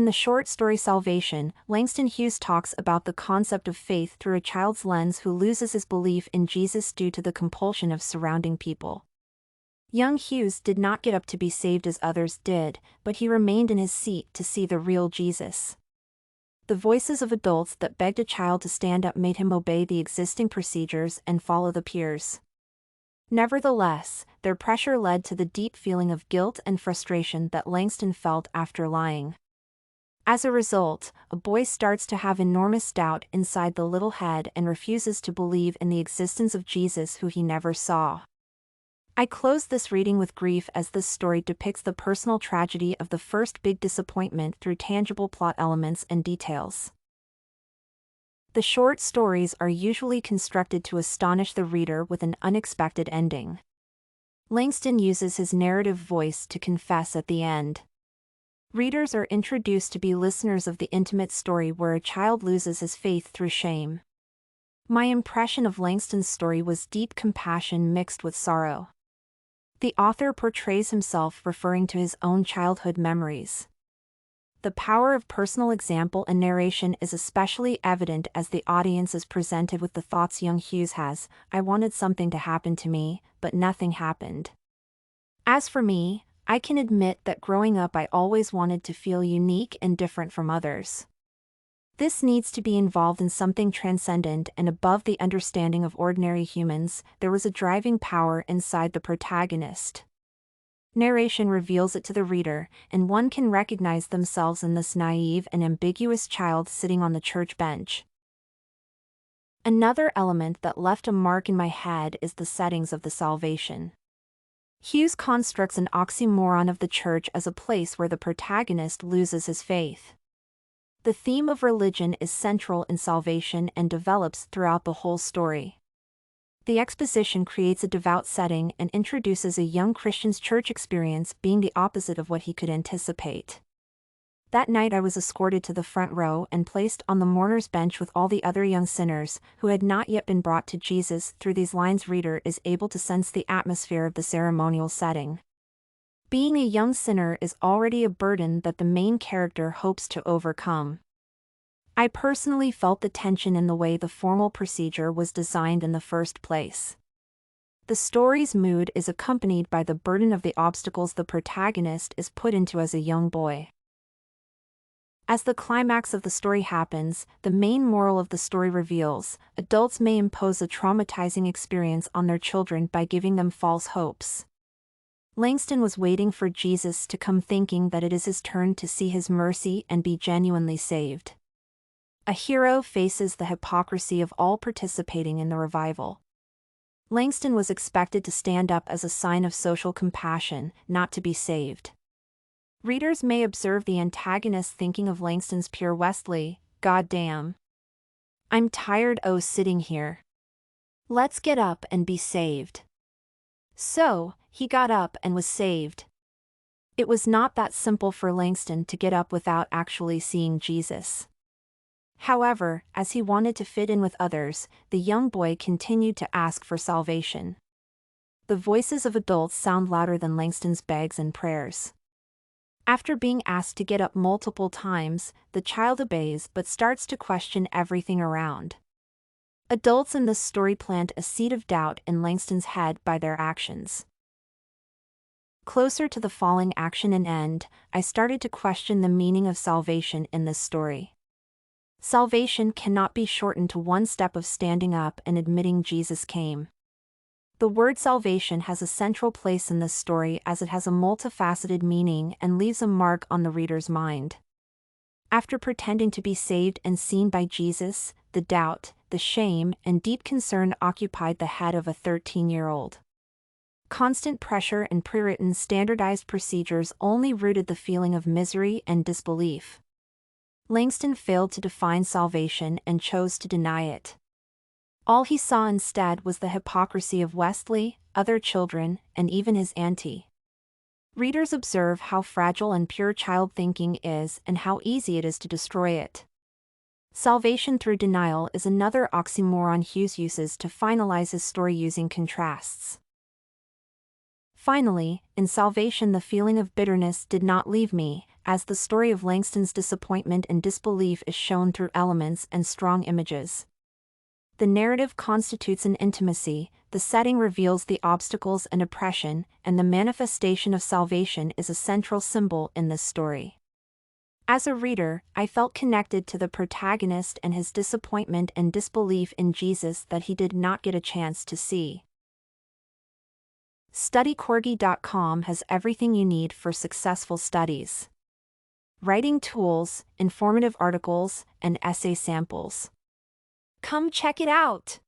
In the short story Salvation, Langston Hughes talks about the concept of faith through a child's lens who loses his belief in Jesus due to the compulsion of surrounding people. Young Hughes did not get up to be saved as others did, but he remained in his seat to see the real Jesus. The voices of adults that begged a child to stand up made him obey the existing procedures and follow the peers. Nevertheless, their pressure led to the deep feeling of guilt and frustration that Langston felt after lying. As a result, a boy starts to have enormous doubt inside the little head and refuses to believe in the existence of Jesus who he never saw. I close this reading with grief as this story depicts the personal tragedy of the first big disappointment through tangible plot elements and details. The short stories are usually constructed to astonish the reader with an unexpected ending. Langston uses his narrative voice to confess at the end. Readers are introduced to be listeners of the intimate story where a child loses his faith through shame. My impression of Langston's story was deep compassion mixed with sorrow. The author portrays himself referring to his own childhood memories. The power of personal example and narration is especially evident as the audience is presented with the thoughts young Hughes has. I wanted something to happen to me, but nothing happened. As for me, I can admit that growing up I always wanted to feel unique and different from others. This needs to be involved in something transcendent and above the understanding of ordinary humans. There was a driving power inside the protagonist. Narration reveals it to the reader, and one can recognize themselves in this naive and ambiguous child sitting on the church bench. Another element that left a mark in my head is the settings of the Salvation. Hughes constructs an oxymoron of the church as a place where the protagonist loses his faith. The theme of religion is central in Salvation and develops throughout the whole story. The exposition creates a devout setting and introduces a young Christian's church experience being the opposite of what he could anticipate. That night I was escorted to the front row and placed on the mourner's bench with all the other young sinners who had not yet been brought to Jesus. Through these lines, reader is able to sense the atmosphere of the ceremonial setting. Being a young sinner is already a burden that the main character hopes to overcome. I personally felt the tension in the way the formal procedure was designed in the first place. The story's mood is accompanied by the burden of the obstacles the protagonist is put into as a young boy. As the climax of the story happens, the main moral of the story reveals: adults may impose a traumatizing experience on their children by giving them false hopes. Langston was waiting for Jesus to come, thinking that it is his turn to see his mercy and be genuinely saved. A hero faces the hypocrisy of all participating in the revival. Langston was expected to stand up as a sign of social compassion, not to be saved. Readers may observe the antagonist thinking of Langston's pure Wesley, "God damn. I'm tired o' sitting here. Let's get up and be saved." So, he got up and was saved. It was not that simple for Langston to get up without actually seeing Jesus. However, as he wanted to fit in with others, the young boy continued to ask for salvation. The voices of adults sound louder than Langston's begs and prayers. After being asked to get up multiple times, the child obeys but starts to question everything around. Adults in this story plant a seed of doubt in Langston's head by their actions. Closer to the falling action and end, I started to question the meaning of salvation in this story. Salvation cannot be shortened to one step of standing up and admitting Jesus came. The word salvation has a central place in this story as it has a multifaceted meaning and leaves a mark on the reader's mind. After pretending to be saved and seen by Jesus, the doubt, the shame, and deep concern occupied the head of a 13-year-old. Constant pressure and pre-written standardized procedures only rooted the feeling of misery and disbelief. Langston failed to define salvation and chose to deny it. All he saw instead was the hypocrisy of Wesley, other children, and even his auntie. Readers observe how fragile and pure child thinking is and how easy it is to destroy it. Salvation through denial is another oxymoron Hughes uses to finalize his story using contrasts. Finally, in Salvation, the feeling of bitterness did not leave me, as the story of Langston's disappointment and disbelief is shown through elements and strong images. The narrative constitutes an intimacy, the setting reveals the obstacles and oppression, and the manifestation of salvation is a central symbol in this story. As a reader, I felt connected to the protagonist and his disappointment and disbelief in Jesus that he did not get a chance to see. StudyCorgi.com has everything you need for successful studies. Writing tools, informative articles, and essay samples. Come check it out!